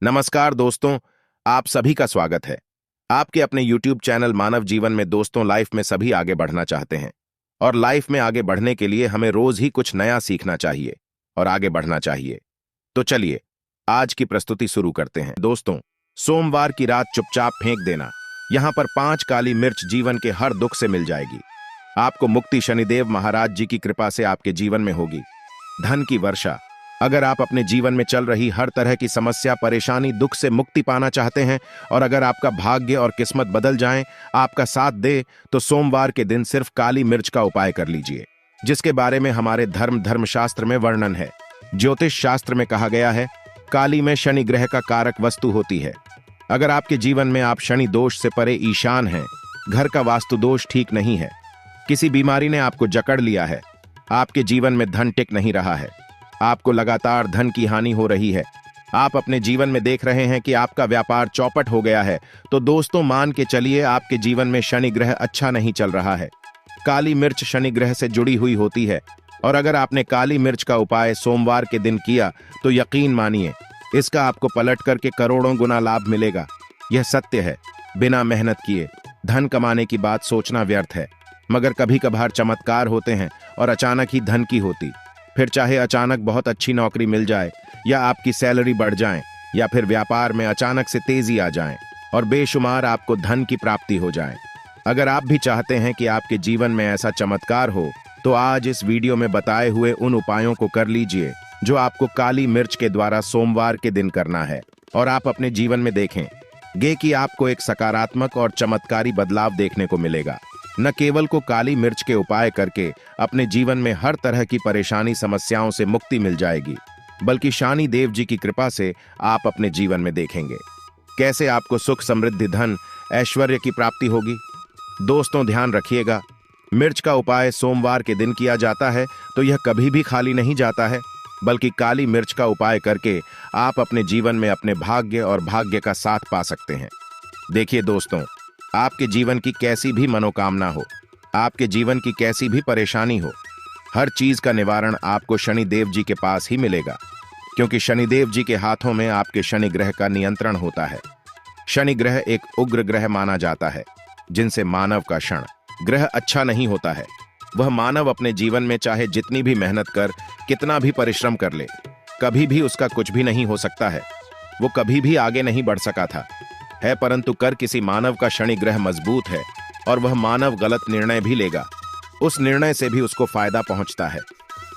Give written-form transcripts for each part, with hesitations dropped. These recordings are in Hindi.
नमस्कार दोस्तों, आप सभी का स्वागत है आपके अपने YouTube चैनल मानव जीवन में। दोस्तों, लाइफ में सभी आगे बढ़ना चाहते हैं और लाइफ में आगे बढ़ने के लिए हमें रोज ही कुछ नया सीखना चाहिए और आगे बढ़ना चाहिए। तो चलिए आज की प्रस्तुति शुरू करते हैं। दोस्तों, सोमवार की रात चुपचाप फेंक देना। यहाँ पर 5 काली मिर्च जीवन के हर दुख से मिल जाएगी। आपको मुक्ति शनिदेव महाराज जी की कृपा से आपके जीवन में होगी। धन की वर्षा। अगर आप अपने जीवन में चल रही हर तरह की समस्या, परेशानी, दुख से मुक्ति पाना चाहते हैं और अगर आपका भाग्य और किस्मत बदल जाएं, आपका साथ दे, तो सोमवार के दिन सिर्फ काली मिर्च का उपाय कर लीजिए, जिसके बारे में हमारे धर्मशास्त्र में वर्णन है। ज्योतिष शास्त्र में कहा गया है, काली में शनि ग्रह का कारक वस्तु होती है। अगर आपके जीवन में आप शनि दोष से परे ईशान हैं, घर का वास्तु दोष ठीक नहीं है, किसी बीमारी ने आपको जकड़ लिया है, आपके जीवन में धन टिक नहीं रहा है, आपको लगातार धन की हानि हो रही है, आप अपने जीवन में देख रहे हैं कि आपका व्यापार चौपट हो गया है, तो दोस्तों मान के चलिए आपके जीवन में शनि ग्रह अच्छा नहीं चल रहा है। काली मिर्च शनि ग्रह से जुड़ी हुई होती है और अगर आपने काली मिर्च का उपाय सोमवार के दिन किया तो यकीन मानिए इसका आपको पलट करके करोड़ों गुना लाभ मिलेगा। यह सत्य है। बिना मेहनत किए धन कमाने की बात सोचना व्यर्थ है, मगर कभी कभार चमत्कार होते हैं और अचानक ही धन की होती। फिर चाहे अचानक बहुत अच्छी नौकरी मिल जाए या आपकी सैलरी बढ़ जाए या फिर व्यापार में अचानक से तेजी आ जाए और बेशुमार आपको धन की प्राप्ति हो जाए। अगर आप भी चाहते हैं कि आपके जीवन में ऐसा चमत्कार हो तो आज इस वीडियो में बताए हुए उन उपायों को कर लीजिए जो आपको काली मिर्च के द्वारा सोमवार के दिन करना है और आप अपने जीवन में देखेंगे कि आपको एक सकारात्मक और चमत्कारी बदलाव देखने को मिलेगा। न केवल को काली मिर्च के उपाय करके अपने जीवन में हर तरह की परेशानी समस्याओं से मुक्ति मिल जाएगी, बल्कि शनि देव जी की कृपा से आप अपने जीवन में देखेंगे कैसे आपको सुख, समृद्धि, धन, ऐश्वर्य की प्राप्ति होगी। दोस्तों ध्यान रखिएगा, मिर्च का उपाय सोमवार के दिन किया जाता है तो यह कभी भी खाली नहीं जाता है, बल्कि काली मिर्च का उपाय करके आप अपने जीवन में अपने भाग्य और भाग्य का साथ पा सकते हैं। देखिए दोस्तों, आपके जीवन की कैसी भी मनोकामना हो, आपके जीवन की कैसी भी परेशानी हो, हर चीज का निवारण आपको शनिदेव जी के पास ही मिलेगा, क्योंकि शनिदेव जी के हाथों में आपके शनि ग्रह का नियंत्रण होता है। शनि ग्रह एक उग्र ग्रह माना जाता है, जिनसे मानव का क्षण ग्रह अच्छा नहीं होता है। वह मानव अपने जीवन में चाहे जितनी भी मेहनत कर, कितना भी परिश्रम कर ले, कभी भी उसका कुछ भी नहीं हो सकता है। वो कभी भी आगे नहीं बढ़ सका था है, परंतु कर किसी मानव का शनि ग्रह मजबूत है और वह मानव गलत निर्णय भी लेगा, उस निर्णय से भी उसको फायदा पहुंचता है।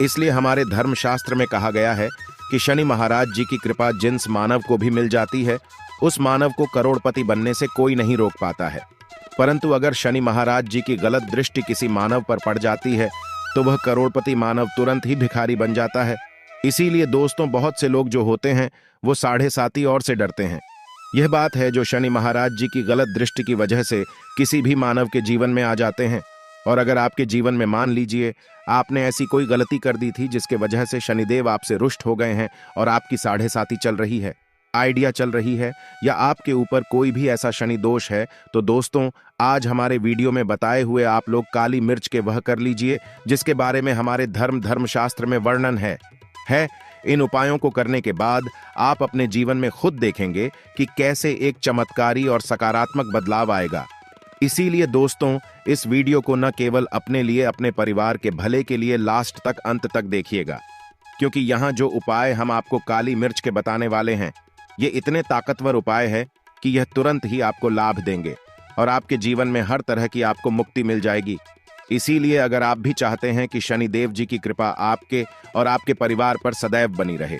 इसलिए हमारे धर्मशास्त्र में कहा गया है कि शनि महाराज जी की कृपा जिस मानव को भी मिल जाती है, उस मानव को करोड़पति बनने से कोई नहीं रोक पाता है। परंतु अगर शनि महाराज जी की गलत दृष्टि किसी मानव पर पड़ जाती है तो वह करोड़पति मानव तुरंत ही भिखारी बन जाता है। इसीलिए दोस्तों, बहुत से लोग जो होते हैं वो 7.5 और से डरते हैं। यह बात है जो शनि महाराज जी की गलत दृष्टि की वजह से किसी भी मानव के जीवन में आ जाते हैं। और अगर आपके जीवन में मान लीजिए आपने ऐसी कोई गलती कर दी थी जिसके वजह से शनिदेव आपसे रुष्ट हो गए हैं और आपकी 7.5 चल रही है, आइडिया चल रही है, या आपके ऊपर कोई भी ऐसा शनि दोष है, तो दोस्तों आज हमारे वीडियो में बताए हुए आप लोग काली मिर्च के वह कर लीजिए जिसके बारे में हमारे धर्मशास्त्र में वर्णन है। इन उपायों को करने के बाद आप अपने जीवन में खुद देखेंगे कि कैसे एक चमत्कारी और सकारात्मक बदलाव आएगा। इसीलिए दोस्तों, इस वीडियो को न केवल अपने लिए, अपने परिवार के भले के लिए लास्ट तक, अंत तक देखिएगा, क्योंकि यहाँ जो उपाय हम आपको काली मिर्च के बताने वाले हैं, ये इतने ताकतवर उपाय है कि यह तुरंत ही आपको लाभ देंगे और आपके जीवन में हर तरह की आपको मुक्ति मिल जाएगी। इसीलिए अगर आप भी चाहते हैं कि शनिदेव जी की कृपा आपके और आपके परिवार पर सदैव बनी रहे,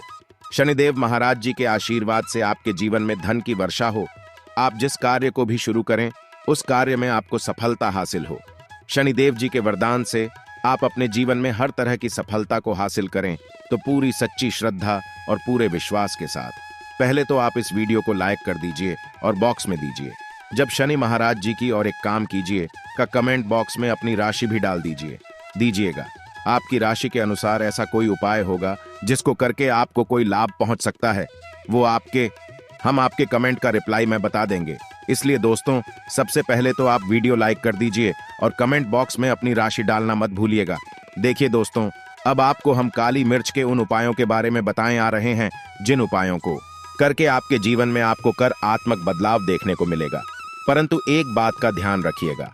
शनिदेव महाराज जी के आशीर्वाद से आपके जीवन में धन की वर्षा हो, आप जिस कार्य को भी शुरू करें उस कार्य में आपको सफलता हासिल हो, शनिदेव जी के वरदान से आप अपने जीवन में हर तरह की सफलता को हासिल करें, तो पूरी सच्ची श्रद्धा और पूरे विश्वास के साथ पहले तो आप इस वीडियो को लाइक कर दीजिए और बॉक्स में दीजिए जब शनि महाराज जी की और एक काम कीजिए का कमेंट बॉक्स में अपनी राशि भी डाल दीजिएगा। आपकी राशि के अनुसार ऐसा कोई उपाय होगा जिसको करके आपको कोई लाभ पहुंच सकता है, वो हम आपके कमेंट का रिप्लाई में बता देंगे। इसलिए दोस्तों, सबसे पहले तो आप वीडियो लाइक कर दीजिए और कमेंट बॉक्स में अपनी राशि डालना मत भूलिएगा। देखिए दोस्तों, अब आपको हम काली मिर्च के उन उपायों के बारे में बताएं आ रहे हैं जिन उपायों को करके आपके जीवन में आपको आत्मक बदलाव देखने को मिलेगा। परंतु एक बात का ध्यान रखिएगा,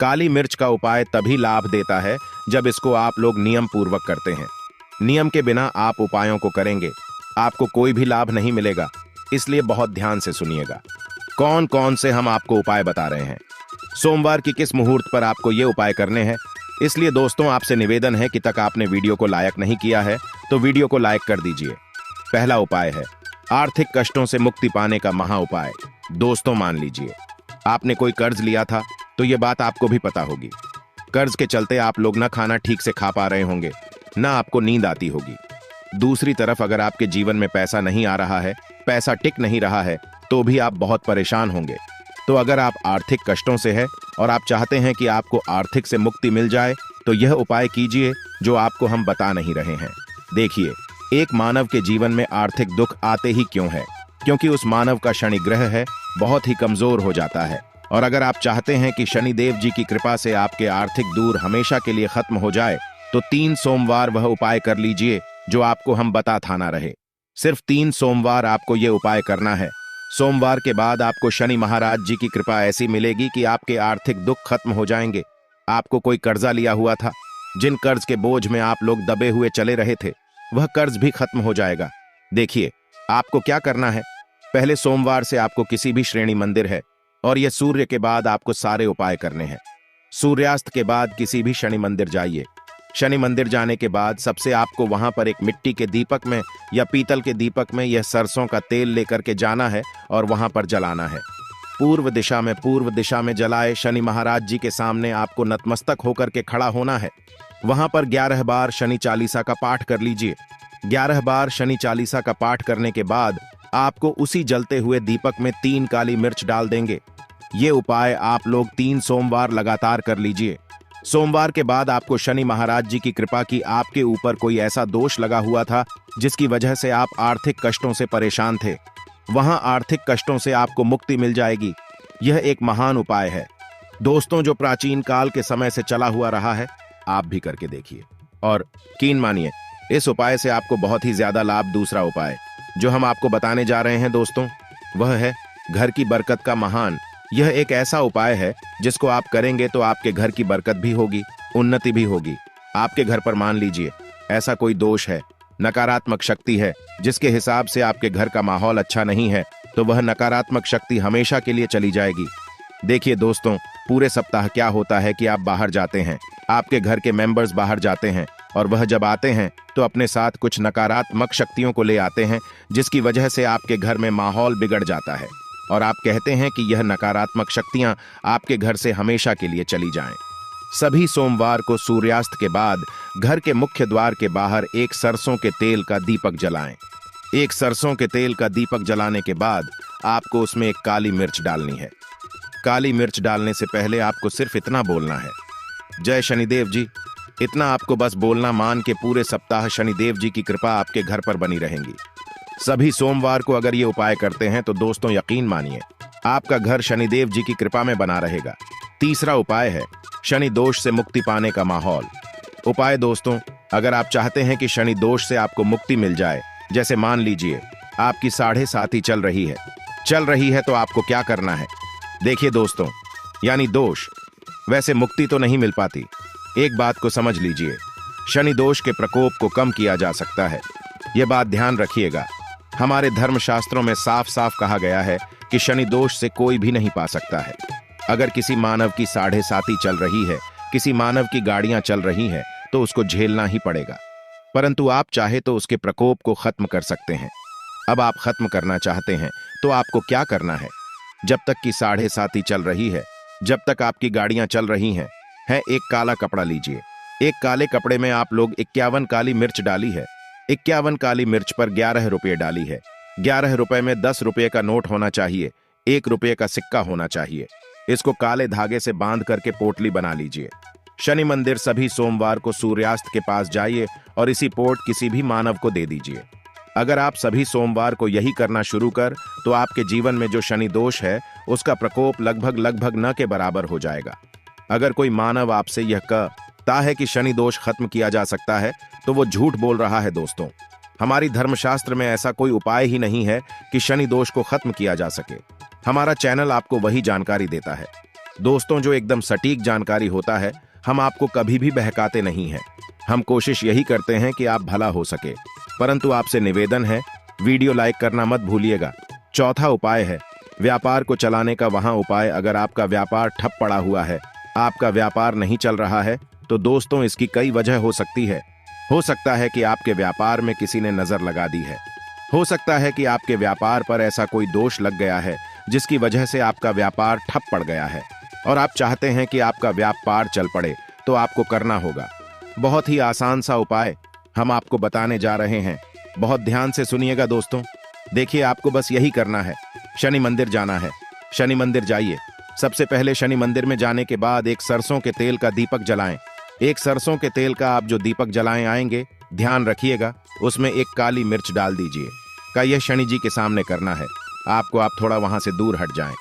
काली मिर्च का उपाय तभी लाभ देता है जब इसको आप लोग नियम पूर्वक करते हैं। नियम के बिना आप उपायों को करेंगे, आपको कोई भी लाभ नहीं मिलेगा। इसलिए बहुत ध्यान से सुनिएगा कौन कौन से हम आपको उपाय बता रहे हैं। सोमवार की किस मुहूर्त पर आपको ये उपाय करने हैं। इसलिए दोस्तों, आपसे निवेदन है कि तक आपने वीडियो को लाइक नहीं किया है तो वीडियो को लाइक कर दीजिए। पहला उपाय है आर्थिक कष्टों से मुक्ति पाने का महा उपाय। दोस्तों, मान लीजिए आपने कोई कर्ज लिया था, तो ये बात आपको भी पता होगी। कर्ज के चलते आप लोग ना खाना ठीक से खा पा रहे होंगे, ना आपको नींद आती होगी। दूसरी तरफ अगर आपके जीवन में पैसा नहीं आ रहा है, पैसा टिक नहीं रहा है, तो भी आप बहुत परेशान होंगे। तो अगर आप आर्थिक कष्टों से है और आप चाहते हैं कि आपको आर्थिक से मुक्ति मिल जाए, तो यह उपाय कीजिए जो आपको हम बता नहीं रहे हैं। देखिए, एक मानव के जीवन में आर्थिक दुख आते ही क्यों है? क्योंकि उस मानव का शनि ग्रह है बहुत ही कमजोर हो जाता है। और अगर आप चाहते हैं कि शनिदेव जी की कृपा से आपके आर्थिक दूर हमेशा के लिए खत्म हो जाए, तो 3 सोमवार वह उपाय कर लीजिए जो आपको हम बता था ना रहे। सिर्फ 3 सोमवार आपको ये उपाय करना है। सोमवार के बाद आपको शनि महाराज जी की कृपा ऐसी मिलेगी कि आपके आर्थिक दुख खत्म हो जाएंगे। आपको कोई कर्जा लिया हुआ था, जिन कर्ज के बोझ में आप लोग दबे हुए चले रहे थे, वह कर्ज भी खत्म हो जाएगा। देखिए, आपको क्या करना है। पहले सोमवार से आपको किसी भी श्रेणी मंदिर है और यह सूर्य के बाद आपको सारे उपाय करने हैं। सूर्यास्त के बाद किसी भी शनि मंदिर जाइए। शनि मंदिर जाने के बाद सबसे आपको वहां पर एक मिट्टी के दीपक में या पीतल के दीपक में यह सरसों का तेल लेकर के जाना है और वहां पर जलाना है। पूर्व दिशा में जलाए शनि महाराज जी के सामने आपको नतमस्तक होकर के खड़ा होना है। वहां पर 11 बार शनि चालीसा का पाठ कर लीजिए। 11 बार शनि चालीसा का पाठ करने के बाद आपको उसी जलते हुए दीपक में 3 काली मिर्च डाल देंगे। ये उपाय आप लोग 3 सोमवार लगातार कर लीजिए। सोमवार के बाद आपको शनि महाराज जी की कृपा की आपके ऊपर कोई ऐसा दोष लगा हुआ था जिसकी वजह से आप आर्थिक कष्टों से परेशान थे, वहां आर्थिक कष्टों से आपको मुक्ति मिल जाएगी। यह एक महान उपाय है दोस्तों, जो प्राचीन काल के समय से चला हुआ रहा है। आप भी करके देखिए और यकीन मानिए, इस उपाय से आपको बहुत ही ज्यादा लाभ। दूसरा उपाय जो हम आपको बताने जा रहे हैं दोस्तों, वह है घर की बरकत का महान। यह एक ऐसा उपाय है जिसको आप करेंगे तो आपके घर की बरकत भी होगी, उन्नति भी होगी। आपके घर पर मान लीजिए ऐसा कोई दोष है, नकारात्मक शक्ति है, जिसके हिसाब से आपके घर का माहौल अच्छा नहीं है, तो वह नकारात्मक शक्ति हमेशा के लिए चली जाएगी। देखिए दोस्तों, पूरे सप्ताह क्या होता है कि आप बाहर जाते हैं, आपके घर के मेंबर्स बाहर जाते हैं और वह जब आते हैं तो अपने साथ कुछ नकारात्मक शक्तियों को ले आते हैं, जिसकी वजह से आपके घर में माहौल बिगड़ जाता है और आप कहते हैं कि यह नकारात्मक शक्तियां आपके घर से हमेशा के लिए चली जाएं। सभी सोमवार को सूर्यास्त के बाद घर के मुख्य द्वार के बाहर एक सरसों के तेल का दीपक जलाएं। एक सरसों के तेल का दीपक जलाने के बाद आपको उसमें एक काली मिर्च डालनी है। काली मिर्च डालने से पहले आपको सिर्फ इतना बोलना है, जय शनिदेव जी। इतना आपको बस बोलना, मान के पूरे सप्ताह शनिदेव जी की कृपा आपके घर पर बनी रहेंगी। सभी सोमवार को अगर ये उपाय करते हैं तो दोस्तों यकीन मानिए आपका घर शनिदेव जी की कृपा में बना रहेगा। तीसरा उपाय है शनि दोष से मुक्ति पाने का माहौल। उपाय दोस्तों, अगर आप चाहते हैं कि शनि दोष से आपको मुक्ति मिल जाए, जैसे मान लीजिए आपकी 7.5 चल रही है तो आपको क्या करना है। देखिए दोस्तों, यानी दोष, वैसे मुक्ति तो नहीं मिल पाती। एक बात को समझ लीजिए, शनि दोष के प्रकोप को कम किया जा सकता है। यह बात ध्यान रखिएगा। हमारे धर्मशास्त्रों में साफ साफ कहा गया है कि शनि दोष से कोई भी नहीं पा सकता है। अगर किसी मानव की 7.5 चल रही है, किसी मानव की गाड़ियां चल रही हैं, तो उसको झेलना ही पड़ेगा। परंतु आप चाहे तो उसके प्रकोप को खत्म कर सकते हैं। अब आप खत्म करना चाहते हैं तो आपको क्या करना है। जब तक की 7.5 चल रही है, जब तक आपकी गाड़ियां चल रही हैं, एक काला कपड़ा लीजिए। एक काले कपड़े में आप लोग 51 काली मिर्च डाली है। 51 काली मिर्च पर 11 रुपये डाली है। 11 रुपए में 10 रुपये का नोट होना चाहिए, 1 रुपये का सिक्का होना चाहिए। इसको काले धागे से बांध करके पोटली बना लीजिए। शनि मंदिर सभी सोमवार को सूर्यास्त के पास जाइए और इसी पोट किसी भी मानव को दे दीजिए। अगर आप सभी सोमवार को यही करना शुरू कर, तो आपके जीवन में जो शनि दोष है उसका प्रकोप लगभग न के बराबर हो जाएगा। अगर कोई मानव आपसे यह कहता है कि शनि दोष खत्म किया जा सकता है, तो वो झूठ बोल रहा है दोस्तों। हमारी धर्मशास्त्र में ऐसा कोई उपाय ही नहीं है कि शनि दोष को खत्म किया जा सके। हमारा चैनल आपको वही जानकारी देता है दोस्तों, जो एकदम सटीक जानकारी होता है। हम आपको कभी भी बहकाते नहीं हैं। हम कोशिश यही करते हैं कि आप भला हो सके। परंतु आपसे निवेदन है, वीडियो लाइक करना मत भूलिएगा। चौथा उपाय है व्यापार को चलाने का वहां उपाय। अगर आपका व्यापार ठप पड़ा हुआ है, आपका व्यापार नहीं चल रहा है, तो दोस्तों इसकी कई वजह हो सकती है। हो सकता है कि आपके व्यापार में किसी ने नजर लगा दी है। हो सकता है कि आपके व्यापार पर ऐसा कोई दोष लग गया है जिसकी वजह से आपका व्यापार ठप पड़ गया है और आप चाहते हैं कि आपका व्यापार चल पड़े। तो आपको करना होगा बहुत ही आसान सा उपाय हम आपको बताने जा रहे हैं। बहुत ध्यान से सुनिएगा दोस्तों। देखिए, आपको बस यही करना है, शनि मंदिर जाना है। शनि मंदिर जाइए। सबसे पहले शनि मंदिर में जाने के बाद एक सरसों के तेल का दीपक जलाएं। एक सरसों के तेल का आप जो दीपक जलाएं आएंगे, ध्यान रखिएगा उसमें एक काली मिर्च डाल दीजिए। का यह शनि जी के सामने करना है। आपको आप थोड़ा वहां से दूर हट जाएं।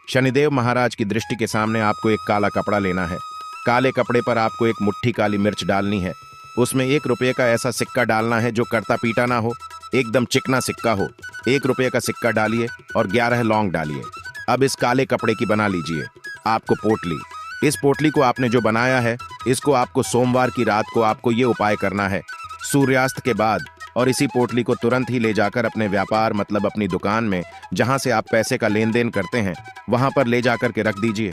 शनिदेव महाराज की दृष्टि के सामने आपको एक काला कपड़ा लेना है। काले कपड़े पर आपको एक मुट्ठी काली मिर्च डालनी है। उसमें 1 रुपये का ऐसा सिक्का डालना है जो करता पीटा ना हो, एकदम चिकना सिक्का हो। 1 रुपये का सिक्का डालिए और 11 लौंग डालिए। अब इस काले कपड़े की बना लीजिए आपको पोटली। इस पोटली को आपने जो बनाया है, इसको आपको सोमवार की रात को आपको ये उपाय करना है सूर्यास्त के बाद। और इसी पोटली को तुरंत ही ले जाकर अपने व्यापार मतलब अपनी दुकान में, जहां से आप पैसे का लेन देन करते हैं, वहां पर ले जाकर के रख दीजिए।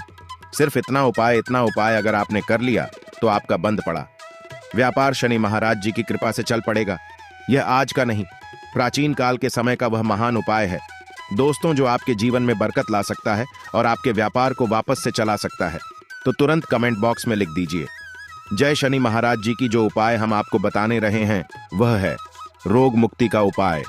सिर्फ इतना उपाय अगर आपने कर लिया तो आपका बंद पड़ा व्यापार शनि महाराज जी की कृपा से चल पड़ेगा। यह आज का नहीं, प्राचीन काल के समय का वह महान उपाय है दोस्तों, जो आपके जीवन में बरकत ला सकता है और आपके व्यापार को वापस से चला सकता है। तो तुरंत कमेंट बॉक्स में लिख दीजिए, जय शनि महाराज जी की। जो उपाय हम आपको बताने रहे हैं वह है रोग मुक्ति का उपाय।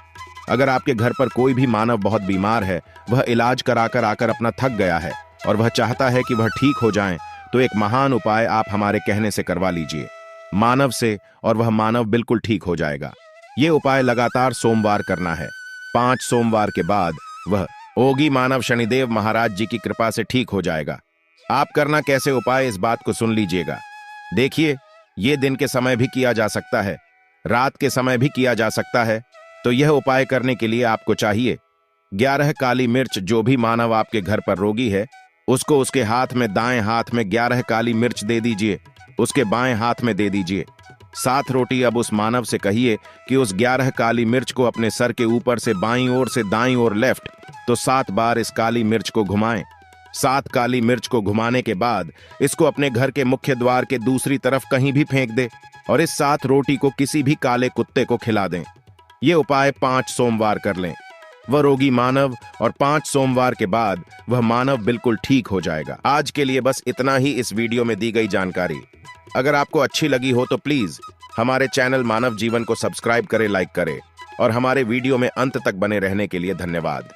अगर आपके घर पर कोई भी मानव बहुत बीमार है, वह इलाज कराकर आकर अपना थक गया है और वह चाहता है कि वह ठीक हो जाएं, तो एक महान उपाय आप हमारे कहने से करवा लीजिए मानव से, और वह मानव बिल्कुल ठीक हो जाएगा। ये उपाय लगातार सोमवार करना है। 5 सोमवार के बाद वह ओगी मानव शनिदेव महाराज जी की कृपा से ठीक हो जाएगा। आप करना कैसे उपाय, इस बात को सुन लीजिएगा। देखिए, ये दिन के समय भी किया जा सकता है, रात के समय भी किया जा सकता है। तो यह उपाय करने के लिए आपको चाहिए 11 काली मिर्च। जो भी मानव आपके घर पर रोगी है, उसको उसके हाथ में, दाएं हाथ में 11 काली मिर्च दे दीजिए, उसके बाएं हाथ में दे दीजिए 7 रोटी। अब उस मानव से कहिए कि उस 11 काली मिर्च को अपने सर के ऊपर से बाईं ओर से दाईं ओर लेफ्ट तो 7 बार इस काली मिर्च को घुमाएं। 7 काली मिर्च को घुमाने के बाद इसको अपने घर के मुख्य द्वार के दूसरी तरफ कहीं भी फेंक दे और इस 7 रोटी को किसी भी काले कुत्ते को खिला दें। ये उपाय 5 सोमवार कर लें, वह रोगी मानव, और 5 सोमवार के बाद वह मानव बिल्कुल ठीक हो जाएगा। आज के लिए बस इतना ही इस वीडियो में दी गई जानकारी। अगर आपको अच्छी लगी हो तो प्लीज हमारे चैनल मानव जीवन को सब्सक्राइब करें, लाइक करें, और हमारे वीडियो में अंत तक बने रहने के लिए धन्यवाद।